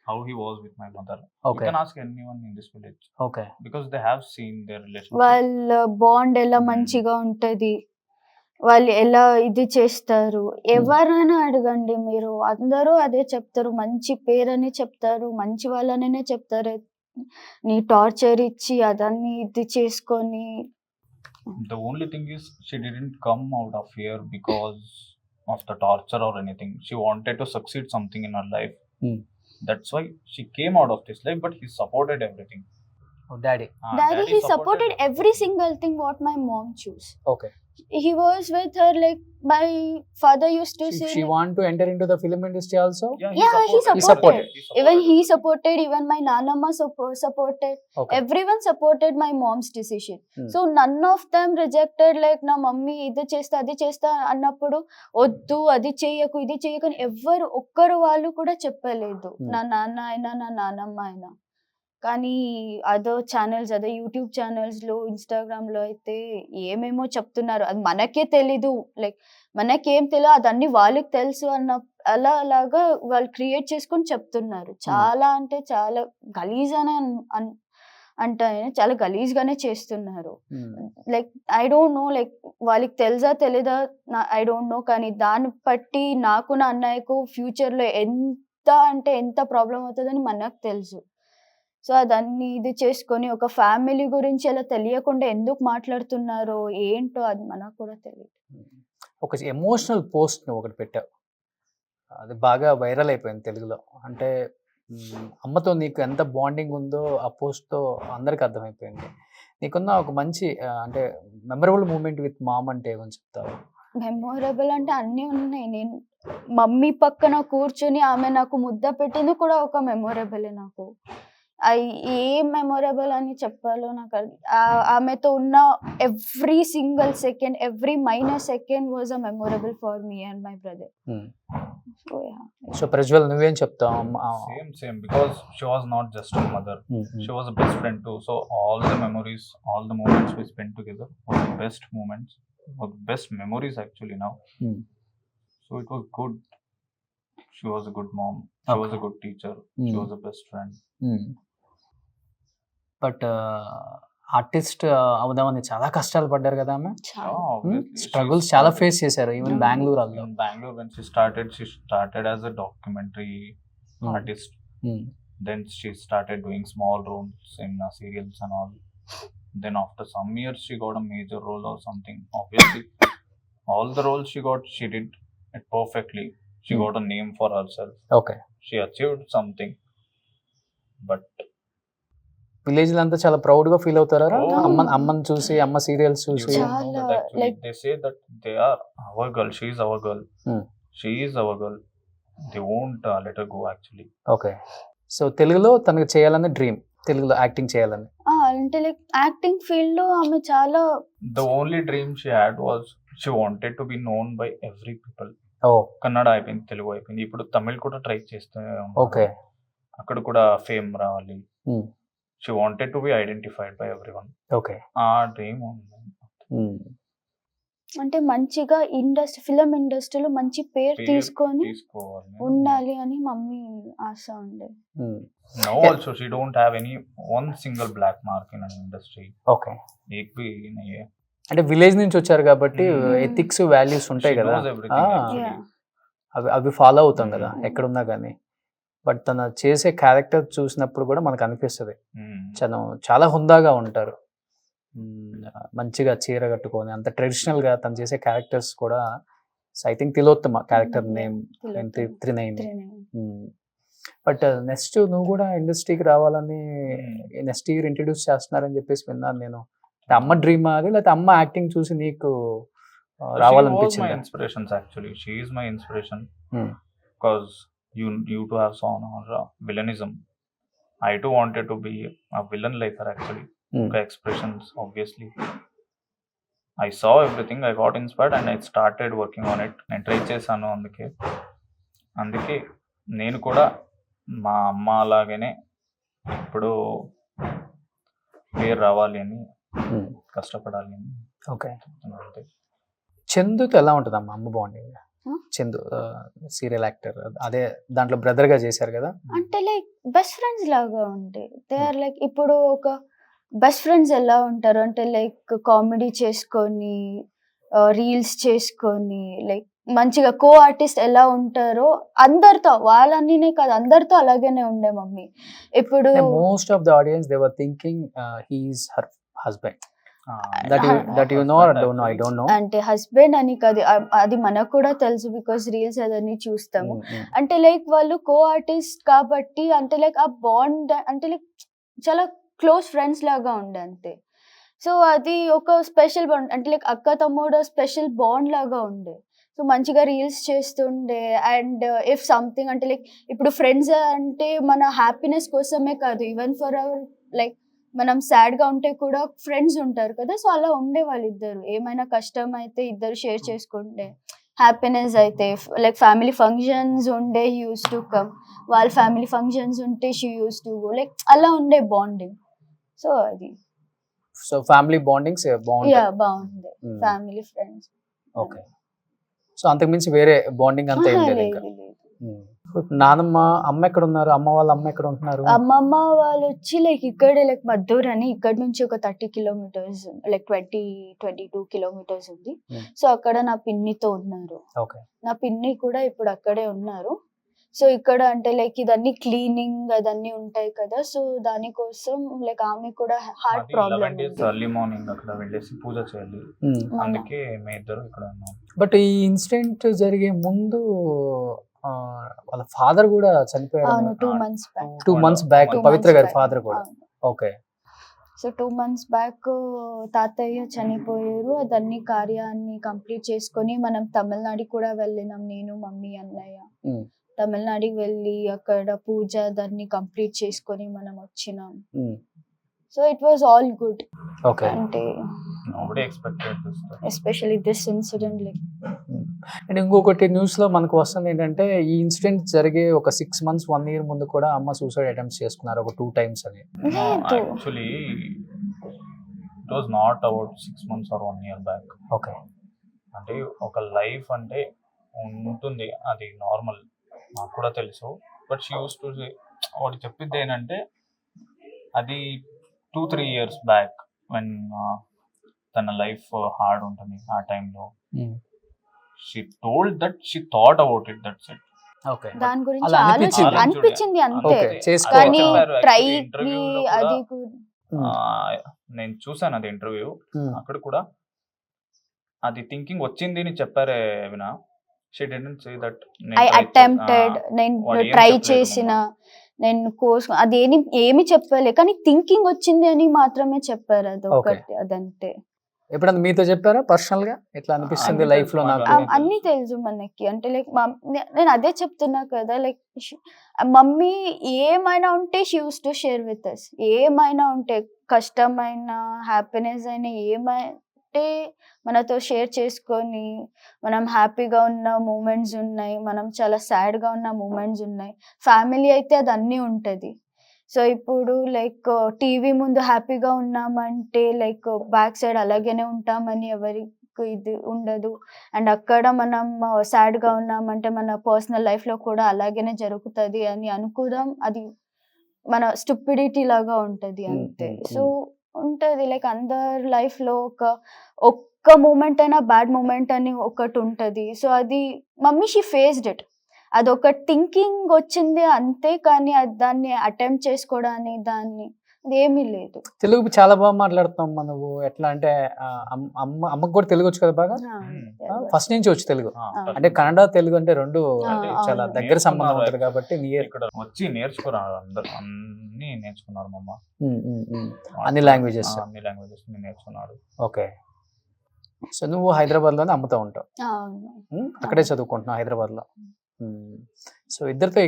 how he was with my mother. Okay. You can ask anyone in this village okay. because they have seen their relationship. వాళ్ళ బాండ్ ఎలా మంచిగా ఉంటది, వాళ్ళు ఎలా ఇది చేస్తారు, ఎవరైనా అడగండి మీరు, అందరూ అదే చెప్తారు, మంచి పేరని చెప్తారు, మంచి వాళ్ళనే చెప్తారు. నీ టార్చర్ ఇచ్చి అదన్నీ ఇది చేసుకొని. The only thing is she didn't come out of here because of the torture or anything. She wanted to succeed something in her life. That's why she came out of this life, but he supported everything. Daddy. Daddy, he supported every single thing what my mom chose. Okay. He was with her like my father used to say. She want to enter into the film industry also. Yeah, he supported. Even he supported. supported, even my nanamma supported. Okay. Everyone supported my mom's decision. Hmm. So none of them rejected like na mummy ఇది చేస్తా అది చేస్తా అన్నప్పుడు వద్దు అది చేయకు ఇది చేయకు అని ఎవ్వరు ఒక్కరు వాళ్ళు కూడా చెప్పలేదు. నా నాన్న అయినా నా నానమ్మ అయినా. కానీ అదో ఛానల్స్, అదే యూట్యూబ్ ఛానల్స్ లో ఇన్స్టాగ్రామ్ లో అయితే ఏమేమో చెప్తున్నారు, అది మనకే తెలీదు, లైక్ మనకేం తెలియదు, అదన్నీ వాళ్ళకి తెలుసు అన్న అలాగా వాళ్ళు క్రియేట్ చేసుకొని చెప్తున్నారు. చాలా అంటే చాలా గలీజ్ అని అంటే చాలా గలీజ్ గానే చేస్తున్నారు. Like I don't no, like వాళ్ళకి తెలుసా తెలీదా ఐ డోంట్ నో, కానీ దాన్ని బట్టి నాకు నా అన్నయ్యకు ఫ్యూచర్ లో ఎంత ప్రాబ్లం అవుతుందని మనకు తెలుసు. సో అదన్నీ ఇది చేసుకొని ఒక ఫ్యామిలీ గురించి అలా తెలియకుండా ఎందుకు మాట్లాడుతున్నారో ఏంటో అది మనకు కూడా తెలియదు. ఒక ఎమోషనల్ పోస్ట్ ఒకటి పెట్టావు, అది బాగా వైరల్ అయిపోయింది తెలుగులో. అంటే అమ్మతో నీకు ఎంత బాండింగ్ ఉందో ఆ పోస్ట్తో అందరికి అర్థమైపోయింది. నీకున్న ఒక మంచి అంటే మెమరబుల్ మూమెంట్ విత్ మామ్ అంటే ఏమని చెప్తావు? మెమొరబుల్ అంటే అన్నీ ఉన్నాయి. నేను మమ్మీ పక్కన కూర్చొని ఆమె నాకు ముద్ద పెట్టింది కూడా ఒక మెమొరబులే నాకు. ఏం మెమొరబుల్ అని చెప్పాలో నాకు ఆమెతో ఉన్న every single second, every minor second was a memorable for me and my brother. So Prajwal నువ్వేం చెప్తావు? Same because she was not just a mother, she was a best friend too. So all the memories, all the moments we spent together were the best moments, were the best memories actually now. So it was good. She was a good mom, she was a good teacher, she was a best friend. But artist అవుదామని చాలా కష్టాలు పడ్డారు కదా ఆమె. Struggles చాలా face చేశారు even Bengaluru. In Bangalore when she started as a documentary artist. Then she started doing small roles in serials and all. Then after some years she got a major role or something. Obviously all the roles she got, she did it perfectly. She got a name for herself. Okay. She achieved something. But village అంతా చాలా proud గా feel అవుతారా Oh. అమ్మని చూసి, అమ్మ serials You చూసి? don't know that Chala, actually. like- They say that they are our girl. She is our girl. Hmm. She is our girl. They won't let her go actually. Okay. So తెలుగులో తనకు చేయాలని dream, తెలుగులో acting చేయాలని. అంటే like acting field లో ఆమె చాలా The only dream she had was she wanted to be known by every people. ఓ కన్నడ అయిపోయింది, తెలుగు అయిపోయింది, ఇప్పుడు తమిళ్ కూడా ట్రై చేస్తూనే ఉన్నారు. ఓకే. అక్కడ కూడా ఫేమ్ రావాలి. Hmm. She wanted to be identified by everyone. Okay. ఆ డ్రీమ్ ఉంది. అంటే మంచిగా ఫిలిం ఇండస్ట్రీలో మంచి పేరు పేరు తీసుకొని తీసుకోవాలి. ఉండాలి అని మమ్మీ ఆశ ఉండే. Now also she don't have any one single black mark in an industry. Okay. एक भी नहीं है. అంటే విలేజ్ నుంచి వచ్చారు కాబట్టి Hmm. ఎథిక్స్ వాల్యూస్ ఉంటాయి She కదా, knows everything Ah. actually. Yeah. అవి ఫాలో అవుతాం కదా Hmm. ఎక్కడున్నా కానీ. బట్ తన చేసే క్యారెక్టర్ చూసినప్పుడు కూడా మనకు అనిపిస్తుంది చాలా హుందాగా ఉంటారు. మంచిగా చీర కట్టుకొని అంత ట్రెడిషనల్ గా తను చేసే క్యారెక్టర్స్ కూడా. I think Tilottama character name త్రినైన్. బట్ నెక్స్ట్ నువ్వు కూడా ఇండస్ట్రీకి రావాలని నెక్స్ట్ ఇయర్ ఇంట్రడ్యూస్ చేస్తున్నారని చెప్పేసి విన్నాను నేను. అమ్మ డ్రీమ్ అది, లేకపోతే అమ్మ యాక్టింగ్ చూసి నీకు She was my రావాలనిపించింది? inspirations actually. She is my inspiration Hmm. because you too have saw her villainism. I too wanted to be a villain like her actually. Her expressions obviously. I saw everything. I got inspired and I started working on it. నేను try చేశాను. అందుకే నేను కూడా మా అమ్మ అలాగనే ఇప్పుడు పేరు రావాలి అని కష్టపడాలి అని. ఓకే. అంతే. చందుతో ఎలా ఉంటుంది అమ్మ అమ్మ bonding? Huh? Chandu serial actor, అదే దాంట్లో బ్రదర్ గా చేశారు కదా. అంటే లైక్ బెస్ట్ ఫ్రెండ్స్ లాగా ఉంటాయి. దే ఆర్ లైక్ ఇప్పుడు ఒక బెస్ట్ ఫ్రెండ్స్ ఎలా ఉంటారు అంటే లైక్ కామెడీ చేసుకొని రీల్స్ చేసుకొని లైక్ మంచిగా కో ఆర్టిస్ట్ ఎలా ఉంటారో అందరితో, వాళ్ళనే కాదు అందరితో అలాగనే ఉండే మమ్మీ. ఇప్పుడు most of the audience they were thinking he is her husband. That you know or don't know? I don't know. అంటే హస్బెండ్ అని కాదు, అది మనకు కూడా తెలుసు బికాస్ రీల్స్ అదన్నీ చూస్తాము. అంటే లైక్ వాళ్ళు కో ఆర్టిస్ట్ కాబట్టి అంటే లైక్ ఆ బాండ్ అంటే లైక్ చాలా క్లోజ్ ఫ్రెండ్స్ లాగా ఉండే అంతే. సో అది ఒక స్పెషల్ బాండ్ అంటే లైక్ అక్క తమ్ముడు స్పెషల్ బాండ్ లాగా ఉండే. సో మంచిగా రీల్స్ చేస్తుండే. అండ్ ఇఫ్ సంథింగ్ అంటే లైక్ ఇప్పుడు ఫ్రెండ్స్ అంటే మన హ్యాపీనెస్ కోసమే కాదు, ఈవెన్ ఫర్ అవర్ లైక్ మనం సాడ్ గా ఉంటే కూడా ఫ్రెండ్స్ ఉంటారు కదా. సో అలా ఉండే వాళ్ళిద్దరు. ఏమైనా కష్టం అయితే ఇద్దరు షేర్ చేసుకుంటే, హ్యాపీనెస్ అయితే లైక్ ఫ్యామిలీ ఫంక్షన్స్ ఉండే యూస్ టు కమ్, వాళ్ళ ఫ్యామిలీ ఫంక్షన్స్ ఉంటే she use to go, like అలా ఉండే బాండింగ్. సో అది సో ఫ్యామిలీ బాండింగ్స్ బాగుంటాయి. బాగుంది ఫ్యామిలీ ఫ్రెండ్స్. ఓకే. సో అంతకుమించి వేరే బాండింగ్ అంతా ఏం లేదు ఇంకా. నానమ్మ అమ్మ ఎక్కడ ఉన్నారు? అమ్మ వాళ్ళ అమ్మ ఎక్కడ ఉంటున్నారు? అమ్మమ్మ వాళ్ళు వచ్చి లైక్ ఇక్కడే లైక్ మద్దూర్ అని, ఇక్కడ నుంచి ఒక 30 కిలోమీటర్స్ లైక్ 22 కిలోమీటర్స్ ఉంది. సో అక్కడ నా పిన్నితో ఉన్నారు. ఓకే. నా పిన్ని కూడా ఇప్పుడు అక్కడే ఉన్నారు. సో ఇక్కడ అంటే లైక్ ఇదన్నీ క్లీనింగ్ అదన్నీ ఉంటాయి కదా. సో దానికోసం లైక్ ఆమె కూడా హార్ట్ ప్రాబ్లమ్ ఎర్లీ మార్నింగ్ అక్కడ వెళ్ళేసి పూజ చేయాలి. అందుకే మేము ఇద్దరు ఇక్కడ ఉన్నాం. బట్ ఈ ఇన్సిడెంట్ జరిగే ముందు వాళ్ళ ఫాదర్ కూడా చనిపోయారు. 2 months బ్యాక్ పవిత్ర గారి ఫాదర్ కూడా. ఓకే. సో 2 months బ్యాక్ తాతయ్య చనిపోయారు. అదన్నీ కార్యాన్ని కంప్లీట్ చేసుకొని మనం తమిళనాడు కూడా వెళ్ళినాం, నేను మమ్మీ అన్నయ్య. తమిళనాడుకి వెళ్ళి అక్కడ పూజ దాన్ని కంప్లీట్ చేసుకొని మనం వచ్చినాం. So it was all good. Okay. అంటే nobody expected this stuff. Especially this incident like. And ఇంకొకటి న్యూస్ లో మనకు వస్తుంది ఏంటంటే ఈ ఇన్సిడెంట్ జరిగే ఒక 6 months 1 year ముందు కూడా అమ్మ సూసైడ్ అటెంప్ట్స్ చేసుకున్నారు ఒక 2 times అని. No, actually it was not about 6 months or 1 year back. Okay. అంటే ఒక లైఫ్ అంటే ఉంటుంది, అది నార్మల్, నాకు కూడా తెలుసు. బట్ షీ యూస్ టు వాడు చెప్పింది ఏంటంటే అది 2-3 years బ్యాక్ వెన్ తన లైఫ్ హార్డ్ ఉంటుంది ఆ టైంలో. She told that she thought about it, that's it. Okay. దాని గురించి అలా అనిపించింది. అనిపించింది అంతే. ఓకే. కానీ చెప్పారు. ట్రై Actually, interview లో కూడా, అది నేను చూసాను అది ఇంటర్వ్యూ. అక్కడ కూడా అది థింకింగ్ వచ్చింది అని చెప్పారే వినా. She didn't say that I attempted, నేను ట్రై చేసిన, నేను కోర్స్ అది ఏమి చెప్పలే, కానీ థింకింగ్ వచ్చింది అని మాత్రమే చెప్పారు. అది ఒకటి, అదంతే. ఎప్పుడన్నా మీతో చెప్పారా పర్సనల్ గా ఎట్లా అనిపిస్తుంది అన్ని లైఫ్ లో నాకు? తెలుసు, అన్ని తెలుసు మనకి. అంటే లైక్ నేను అదే చెప్తున్నా కదా, లైక్ మమ్మీ ఏమైనా ఉంటే she use to share with us. ఏమైనా ఉంటే, కష్టమైన హ్యాపీనెస్ అయినా ఏమంటే మనతో షేర్ చేసుకొని, మనం హ్యాపీగా ఉన్న మూమెంట్స్ ఉన్నాయి, మనం చాలా సాడ్గా ఉన్న మూమెంట్స్ ఉన్నాయి. ఫ్యామిలీ అయితే అది అన్నీ ఉంటుంది. సో ఇప్పుడు లైక్ టీవీ ముందు హ్యాపీగా ఉన్నామంటే లైక్ బ్యాక్ సైడ్ అలాగనే ఉంటామని ఎవరికి ఇది ఉండదు. అండ్ అక్కడ మనం సాడ్గా ఉన్నామంటే మన పర్సనల్ లైఫ్లో కూడా అలాగనే జరుగుతుంది అని అనుకోవడం, అది మన స్టూపిడిటీ లాగా ఉంటుంది అంతే. సో ఉంటుంది లైక్ అందరి లైఫ్లో ఒక్క మూమెంట్ అయినా బ్యాడ్ మూమెంట్ అని ఒకటి ఉంటుంది. సో అది మమ్మీ షీ ఫేస్డ్ ఇట్. అదొక థింకింగ్ వచ్చింది అంతే, కానీ దాన్ని అటెంప్ట్ చేసుకోవడానికి దాన్ని ఏమీ లేదు. తెలుగు చాలా బాగా మాట్లాడుతాం నువ్వు. ఎట్లా అంటే అమ్మకు కూడా తెలుగు వచ్చు కదా బాగా? ఫస్ట్ నుంచి వచ్చు తెలుగు. అంటే కన్నడ తెలుగు అంటే రెండు చాలా దగ్గర సంబంధం ఉంటుంది కాబట్టి ఇక్కడ వచ్చి నేర్చుకున్నారు అందరు, అన్ని నేర్చుకున్నారు మా అమ్మ. అన్ని లాంగ్వేజెస్ నేర్చుకున్నారు. ఓకే. సో నువ్వు హైదరాబాద్ లోనే అమ్ముతా ఉంటావు, అక్కడే చదువుకుంటున్నావు హైదరాబాద్ లో. సో ఇద్దరితో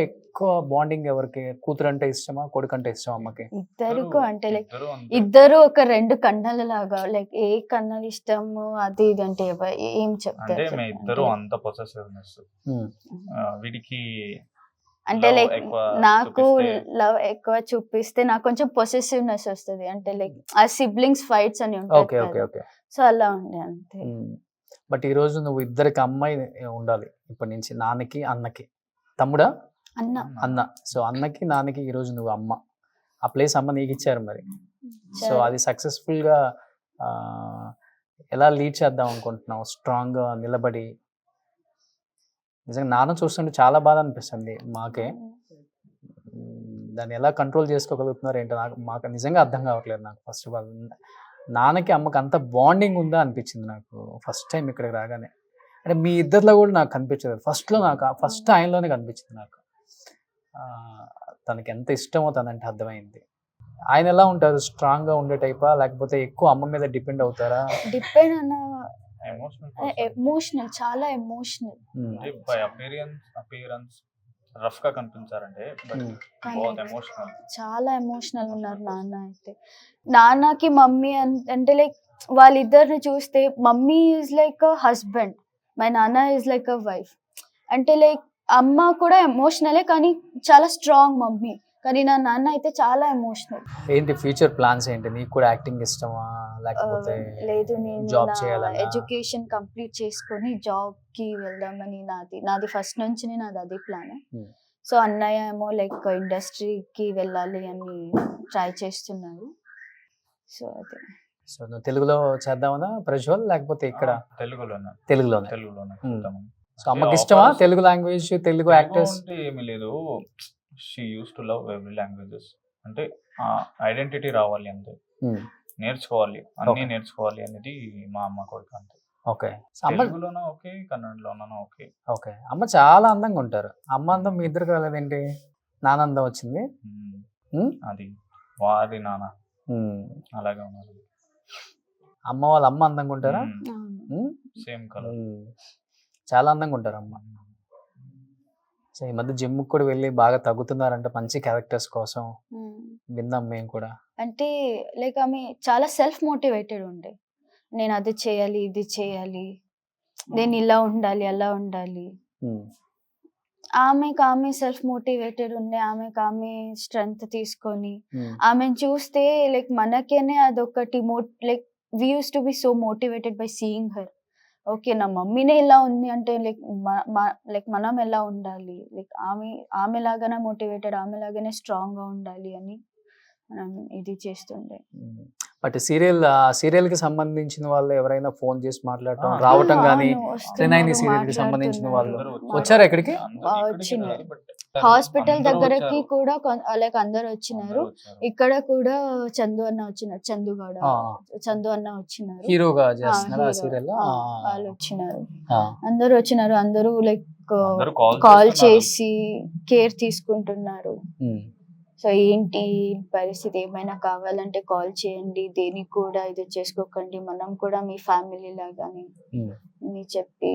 ఎక్కువ బాండింగ్ ఎవరికి? కూతురు అంటే ఇష్టమా, కొడుకు అంటే ఇష్టమా అమ్మకి? ఇద్దరు అంటే లైక్ ఇద్దరు ఒక రెండు కన్నల లాగా, లైక్ ఏ కన్నలు ఇష్టము అది ఇది అంటే ఏం చెప్తారు? అంటే ఇద్దరు అంత పొసెసివ్నెస్. వీడికి అంటే లైక్ నాకు లవ్ ఎక్కువ చూపిస్తే నాకు కొంచెం పొసెసివ్నెస్ వస్తుంది. అంటే లైక్ ఆ సిబ్లింగ్స్ ఫైట్స్ అని ఉంటాయి, సో అలా ఉండే అంతే. బట్ ఈ రోజు నువ్వు ఇద్దరికి అమ్మాయి ఉండాలి ఇప్పటి నుంచి, నాన్నకి అన్నకి. తమ్ముడా? అన్న. సో అన్నకి నాన్నకి ఈ రోజు నువ్వు అమ్మ. ఆ ప్లేస్ అమ్మ నీకు ఇచ్చారు మరి. సో అది సక్సెస్ఫుల్ గా ఎలా లీడ్ చేద్దాం అనుకుంటున్నావు? స్ట్రాంగ్ గా నిలబడి. నిజంగా నాన్న చూస్తుంటే చాలా బాధ అనిపిస్తుంది మాకే. దాన్ని ఎలా కంట్రోల్ చేసుకోగలుగుతున్నారు ఏంటో మాకు నిజంగా అర్థం కావట్లేదు. నాకు ఫస్ట్ ఆఫ్ ఆల్ నాన్నకి అమ్మకి అంత బాండింగ్ ఉందా అనిపించింది నాకు ఫస్ట్ టైం ఇక్కడికి రాగానే. అంటే మీ ఇద్దరిలో కూడా నాకు కనిపించదు. ఫస్ట్ ఆయనలోనే కనిపించింది నాకు. తనకి ఎంత ఇష్టమో తనంటే అర్థమైంది. ఆయన ఎలా ఉంటారు? స్ట్రాంగ్ గా ఉండే టైపా, లేకపోతే ఎక్కువ అమ్మ మీద డిపెండ్ అవుతారా? డిపెండ్ అన్న ఎమోషనల్, చాలా ఎమోషనల్. రఫ్ గా కనిపించారంటే చాలా ఎమోషనల్ ఉన్నారు నాన్న అయితే. నాన్నకి మమ్మీ అంటే లైక్ వాళ్ళిద్దరిని చూస్తే mummy is like a husband, my నాన్న ఈజ్ లైక్ అ వైఫ్. అంటే లైక్ అమ్మ కూడా ఎమోషనలే, కానీ చాలా స్ట్రాంగ్ మమ్మీ. కానీ నా నాన్న అయితే చాలా ఎమోషనల్. ఏంటి ఫ్యూచర్ ప్లాన్స్ ఏంటి? నీకు కూడా యాక్టింగ్ ఇష్టమా, లేకపోతే లేదు, నేను జాబ్ చేయాలన్నా? ఎడ్యుకేషన్ కంప్లీట్ చేసుకొని జాబ్ కి వెళ్దామని నాది ఫస్ట్ నుంచి నాది అదే ప్లాన్. సో అన్నయ్య ఏమో లైక్ ఇండస్ట్రీకి వెళ్ళాలి అని ట్రై చేస్తున్నారు. సో అదే. సో నువ్వు తెలుగులో చేద్దామనా ప్రజ్వల్, లేకపోతే ఇక్కడ? తెలుగులోనే. సో అమ్మకి ఇష్టమా తెలుగు లాంగ్వేజ్, తెలుగు యాక్టర్స్? ఏమీ లేదు, she use to love every languages. అంటే ఐడెంటిటీ రావాలి అంతే, నేర్చుకోవాలి, అన్ని నేర్చుకోవాలి అనేది మా అమ్మ కోరిక అంతే. ఓకే. తెలుగులోనా ఓకే, కన్నడలోనా ఓకే. ఓకే. అమ్మ చాలా అందంగా ఉంటారు. అమ్మ అందం మీ ఇద్దరు కాలేదేంటి? నాన్న అందం వచ్చింది. అది వారి నాన్న అలాగే ఉన్నారు. అమ్మ వాళ్ళ అమ్మ అందంగా ఉంటారా? Same colour. చాలా అందంగా ఉంటారు అమ్మ. సో ఈ మధ్య జిమ్ కూడా వెళ్ళి బాగా తగ్గుతున్నారంట మంచి క్యారెక్టర్స్ కోసం, విన్నాం మేము కూడా. అంటే లైక్ ఆమె చాలా సెల్ఫ్ మోటివేటెడ్ ఉండే. నేను అది చేయాలి, ఇది చేయాలి, నేను ఇలా ఉండాలి, అలా ఉండాలి. ఆమె సెల్ఫ్ మోటివేటెడ్ ఉండే, ఆమె స్ట్రెంగ్త్ తీసుకొని ఆమెను చూస్తే లైక్ మనకేనే అదొకటి like we use to be so motivated by seeing her. Okay, నా మమ్మీనే ఇలా ఉంది అంటే లైక్ మనం ఎలా ఉండాలి, లైక్ ఆమె లాగానే మోటివేటెడ్, ఆమె లాగానే స్ట్రాంగ్ గా ఉండాలి అని మనం ఇది చేస్తుండే. బట్ సీరియల్ కి సంబంధించిన వాళ్ళు ఎవరైనా ఫోన్ చేసి మాట్లాడటం రావటం కానీ, సీరియల్ కి సంబంధించిన వాళ్ళు వచ్చారు ఇక్కడికి? వచ్చినారు. హాస్పిటల్ దగ్గరకి కూడా లైక్ అందరు వచ్చినారు. ఇక్కడ కూడా చందు అన్న వచ్చినారు, చందు అన్న వచ్చినారు, హీరోగా చేస్తున్నారు ఆ సీరియల్. వాళ్ళు వచ్చినారు, అందరూ వచ్చినారు. అందరూ లైక్ అందరూ కాల్ చేసి కేర్ తీసుకుంటున్నారు. ఉమ్. సో ఏంటి పరిస్థితి, ఏమైనా కావాలంటే కాల్ చేయండి, దేనికి కూడా ఇది చేసుకోకండి, మనం కూడా మీ ఫ్యామిలీ లాగాని ఉమ్. అని చెప్పి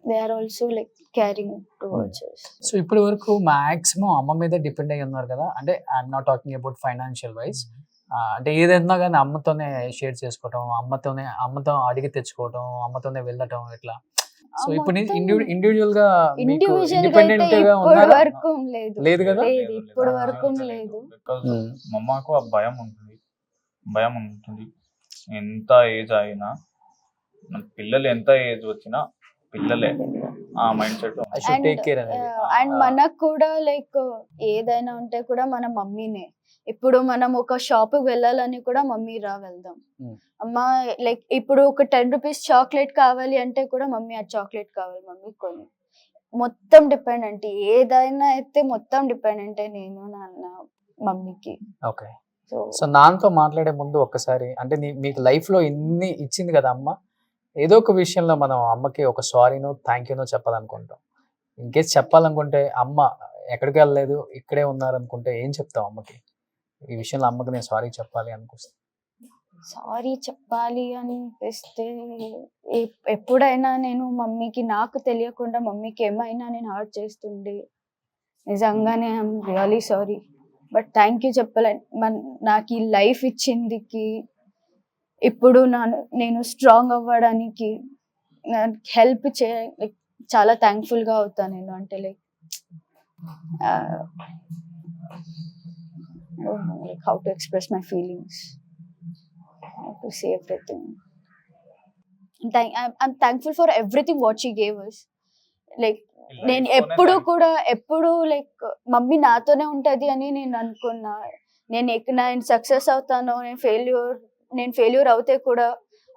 they are also like caring towards us. So ఇప్పటి వరకు మాక్సిమం అమ్మ మీద డిపెండ్ అయ్యి ఉన్నారు కదా, అంటే I'm not talking about financial wise, అంటే ఏదైనా కానీ అమ్మతోనే షేర్ చేసుకోవటం, అమ్మతో అడిగి తెచ్చుకోవటం, అమ్మతోనే వెళ్ళటం ఇట్లా. సో ఇప్పుడు ఇండివిజువల్ గా ఇండివిజువల్ ఇండిపెండెంట్ గా ఇప్పటి ఉన్నారా? వరకు లేదు లేదు కదా? లేదు, ఇప్పటి వరకు లేదు. Because Hmm. మమ్మకు ఆ భయం ఉంటుంది. ఎంత ఏజ్ అయినా మన పిల్లలు ఎంత ఏజ్ వచ్చినా పిల్లలే, ఆ mind set. I should take care అనేది. అండ్ మనకు కూడా లైక్ ఏదైనా ఉంటే కూడా మన మమ్మీనే. ఇప్పుడు మనం ఒక షాప్ వెళ్ళాలని కూడా మమ్మీ రా వెళ్దాం, Hmm. అమ్మ లైక్ ఇప్పుడు ఒక 10 రూపీస్ చాక్లెట్ కావాలి అంటే కూడా మమ్మీ ఆ చాక్లెట్ కావాలి మమ్మీ కొని. మొత్తం డిపెండెంట్, ఏదైనా అయితే మొత్తం డిపెండెంట్ నేను నాన్న మమ్మీకి. ఓకే. సో సో నాన్నతో మాట్లాడే ముందు ఒక్కసారి, అంటే మీకు లైఫ్ లో ఇన్ని ఇచ్చింది కదా అమ్మ, ఏదో ఒక విషయంలో మనం అమ్మకి ఒక సారీనో థ్యాంక్ యూనో చెప్పాలనుకుంటాం. ఇన్ కేస్ చెప్పాలనుకుంటే అమ్మ ఎక్కడికి వెళ్ళలేదు ఇక్కడే ఉన్నారనుకుంటే ఏం చెప్తాం అమ్మకి? ఈ విషయంలో అమ్మకి నేను సారీ చెప్పాలి అనుకొస్తే. సారీ చెప్పాలి అనిపిస్తే ఎప్పుడైనా నేను మమ్మీకి, నాకు తెలియకుండా మమ్మీకి ఏమైనా నేను హర్ట్ చేస్తుండే, నిజంగానే I'm really sorry. But thank you చెప్పాలి, నాకు ఈ లైఫ్ ఇచ్చిందికి, ఇప్పుడు నేను స్ట్రాంగ్ అవ్వడానికి హెల్ప్ లైక్ చాలా థ్యాంక్ఫుల్ గా అవుతాను నేను. అంటే like how to express my feelings, how to say everything. I'm thankful for everything what she gave us. Like నేను ఎప్పుడు లైక్ మమ్మీ నాతోనే ఉంటది అని నేను అనుకున్నా. నేను సక్సెస్ అవుతాను, నేను ఫెయిల్యూర్ అవుతే కూడా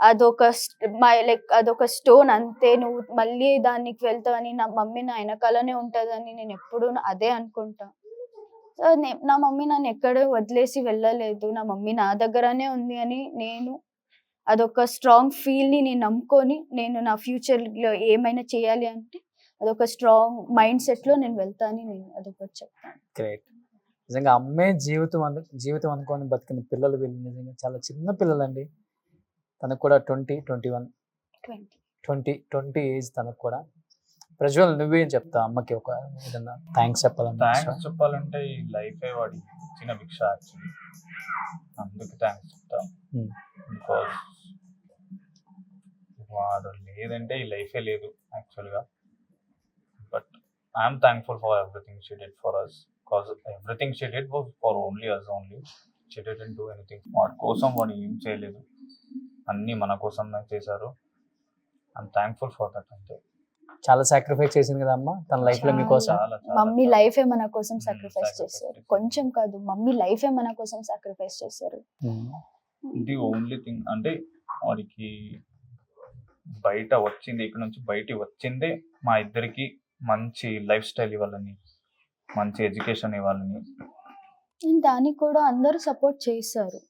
అదొక స్టోన్ అంతే, నువ్వు మళ్ళీ దానికి వెళ్తావు అని, నా మమ్మీ నా వెనకాలనే ఉంటదని నేను ఎప్పుడు అదే అనుకుంటా. సో నా మమ్మీ నన్ను ఎక్కడ వదిలేసి వెళ్ళలేదు, నా మమ్మీ నా దగ్గరనే ఉంది అని నేను అదొక స్ట్రాంగ్ ఫీల్ ని నేను నమ్ముకొని, నేను నా ఫ్యూచర్ లో ఏమైనా చేయాలి అంటే అదొక స్ట్రాంగ్ మైండ్ సెట్ లో నేను వెళ్తాను, నేను అదొకటి చెప్తాను. గ్రేట్. నిజంగా అమ్మే జీవితం అనుకోని బతికిన పిల్లలు వీళ్ళు నిజంగా చాలా చిన్న పిల్లలండి. తనకు కూడా 20 ఏజ్ తనకు కూడా. ప్రజ్వల్ నువ్వేం చెప్తా అమ్మకి? ఒక ఏదన్నా థ్యాంక్స్ చెప్పాలంటే ఈ లైఫే వాడి చిన్న భిక్ష యాక్చువల్లీ, అందుకు థ్యాంక్స్ చెప్తా. బికాస్ వాడు లేదంటే ఈ లైఫే లేదు యాక్చువల్గా. But I'm thankful for everything she did for us, because everything she did was for only us only. She didn't do anything వాడి కోసం, వాడు ఏం చేయలేదు, అన్నీ మన కోసం చేశారు. I'm thankful for that. అంతే. చాలా సాక్రిఫైస్ చేసింది కదా అమ్మ తన లైఫ్ లో మీకోసం. మమ్మీ లైఫే మన కోసం సాక్రిఫైస్ చేశారు, కొంచెం కాదు, మమ్మీ లైఫే మన కోసం సాక్రిఫైస్ చేశారు. ది ఓన్లీ థింగ్ అంటే వాడికి బయట వచ్చింది, ఇక్కడ నుంచి బయటికి వచ్చిందే మా ఇద్దరికి మంచి లైఫ్ స్టైల్ ఇవ్వాలని, మంచి ఎడ్యుకేషన్ ఇవ్వాలని. దానికి కూడా అందరూ సపోర్ట్ చేశారు.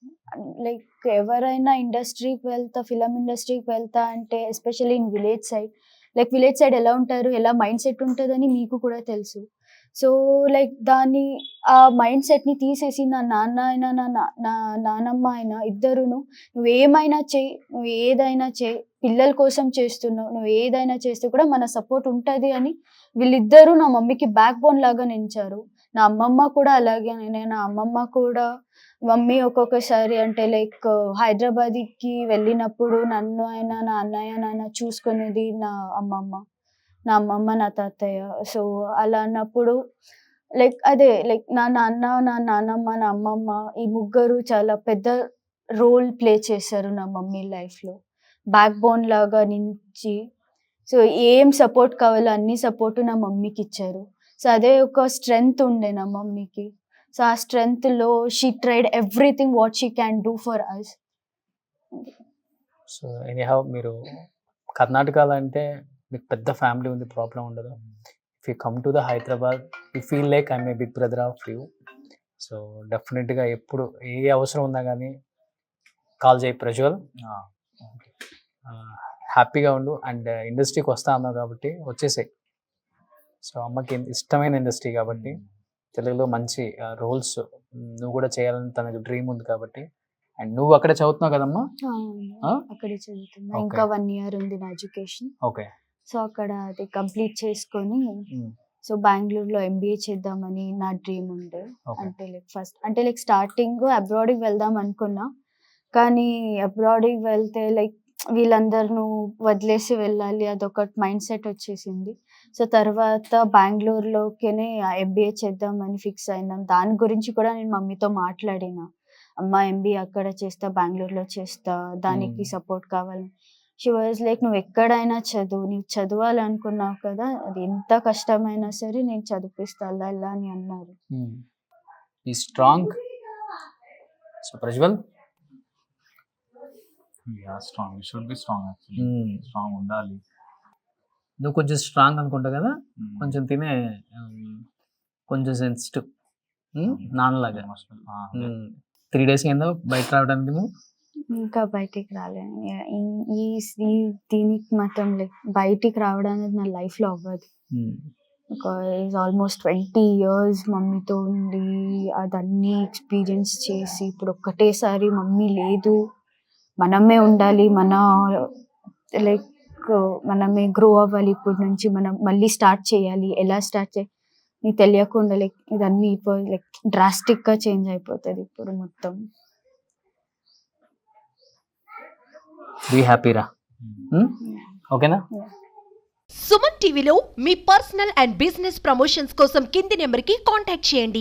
లైక్ ఎవరైనా ఇండస్ట్రీకి వెళ్తా, ఫిలిం ఇండస్ట్రీకి వెళ్తా అంటే especially in village side, like village side ఎలా ఉంటారు, ఎలా మైండ్ సెట్ ఉంటుందని మీకు కూడా తెలుసు. సో లైక్ ఆ మైండ్ సెట్ని తీసేసి నా నాన్న అయినా నా నానమ్మ అయినా ఇద్దరును, నువ్వు ఏమైనా చేయి, నువ్వు ఏదైనా చేయి, పిల్లల కోసం చేస్తున్నావు, నువ్వు ఏదైనా చేస్తే కూడా మన సపోర్ట్ ఉంటుంది అని వీళ్ళిద్దరూ నా మమ్మీకి బ్యాక్ బోన్ లాగా నిలిచారు. నా అమ్మమ్మ కూడా అలాగే. నా అమ్మమ్మ కూడా మమ్మీ ఒక్కొక్కసారి అంటే లైక్ హైదరాబాద్కి వెళ్ళినప్పుడు నన్ను అయినా నా అన్నయ్య నాన్న చూసుకునేది నా అమ్మమ్మ, నా తాతయ్య. సో అలా అన్నప్పుడు లైక్ నా నాన్న, నా నాన్నమ్మ, నా అమ్మమ్మ ఈ ముగ్గురు చాలా పెద్ద రోల్ ప్లే చేశారు నా మమ్మీ లైఫ్లో, బ్యాక్ బోన్ లాగా నుంచి. సో ఏం సపోర్ట్ కావాలో అన్ని సపోర్ట్ నా మమ్మీకి ఇచ్చారు. సో అదే ఒక స్ట్రెంగ్త్ ఉండే నా మమ్మీకి. సో ఆ స్ట్రెంగ్త్లో she tried everything what she can do for us. So anyhow మీరు కర్ణాటకలో అంటే మీకు పెద్ద ఫ్యామిలీ ఉంది, ప్రాబ్లం ఉండదు. If you come to the Hyderabad you feel like I'm a big brother of you. So డెఫినెట్గా ఎప్పుడు ఏ అవసరం ఉన్నా కానీ కాల్ చేయి ప్రజ్వల్, హ్యాపీగా ఉండు. అండ్ ఇండస్ట్రీకి వస్తా అన్నావు కాబట్టి వచ్చేసాయి. సో అమ్మకి ఇష్టమైన ఇండస్ట్రీ కాబట్టి తెలుగులో మంచి రోల్స్ నువ్వు కూడా చేయాలని తనకు డ్రీమ్ ఉంది కాబట్టి. అండ్ నువ్వు అక్కడే చదువుతున్నావు కదమ్మా? ఆ? అక్కడే చదువుతున్నా. Okay. ఇంకా 1 year ఉంది నా ఎడ్యుకేషన్. ఓకే. సో అక్కడ అది కంప్లీట్ చేసుకొని సో బెంగళూరులో MBA చేద్దామని నా డ్రీమ్ ఉండే. ఓకే. అంటే లైక్ ఫస్ట్ అంటే లైక్ స్టార్టింగ్ అబ్రాడ్కి వెళ్దాం అనుకున్నా, కానీ అబ్రాడ్కి వెళ్తే లైక్ వీళ్ళందరూ వదిలేసి వెళ్ళాలి అదొక మైండ్ సెట్ వచ్చేసింది. సో తర్వాత బెంగళూరులోనే MBA చేద్దామని ఫిక్స్ అయినాం. దాని గురించి కూడా నేను మమ్మీతో మాట్లాడిన, అమ్మ MBA అక్కడ చేస్తా, బెంగళూరులో చేస్తా, దానికి సపోర్ట్ కావాలి. షీ వాజ్ లైక్ నువ్వు ఎక్కడైనా చదువు, నువ్వు చదవాలనుకున్నావు కదా, అది ఎంత కష్టమైనా సరే నేను చదివిస్తా అలా అని అన్నారు. ఈ strong. So Prajwal strong should be strong actually. Strong ఉండాలి. నువ్వు కొంచెం స్ట్రాంగ్ అనుకుంటా కదా, కొంచెం తినే కొంచెం సెన్సిటివ్ నాన్నలాగా. 3 days అయిందా బయట రావడానికి నువ్వు? ఇంకా బయటికి రాలేను. దీనికి మాత్రం లైక్ బయటికి రావడం అనేది నా లైఫ్లో అవ్వదు. బికాజ్ ఆల్మోస్ట్ 20 years మమ్మీతో ఉండి అదన్నీ ఎక్స్పీరియన్స్ చేసి ఇప్పుడు ఒక్కటేసారి మమ్మీ లేదు, మనమే ఉండాలి, లైక్ మనమే గ్రో అవ్వాలి, ఇప్పటి నుంచి మనం మళ్ళీ స్టార్ట్ చేయాలి, ఎలా స్టార్ట్ చేయాలి నీకు తెలియకుండా లైక్ ఇదన్నీ లైక్ డ్రాస్టిక్గా చేంజ్ అయిపోతుంది ఇప్పుడు మొత్తం. బీ హ్యాపీరా. ఓకేనా? సుమన్ టీవీలో మీ పర్సనల్ అండ్ బిజినెస్ ప్రమోషన్స్ కోసం కింది నెంబర్కి కాంటాక్ట్ చేయండి.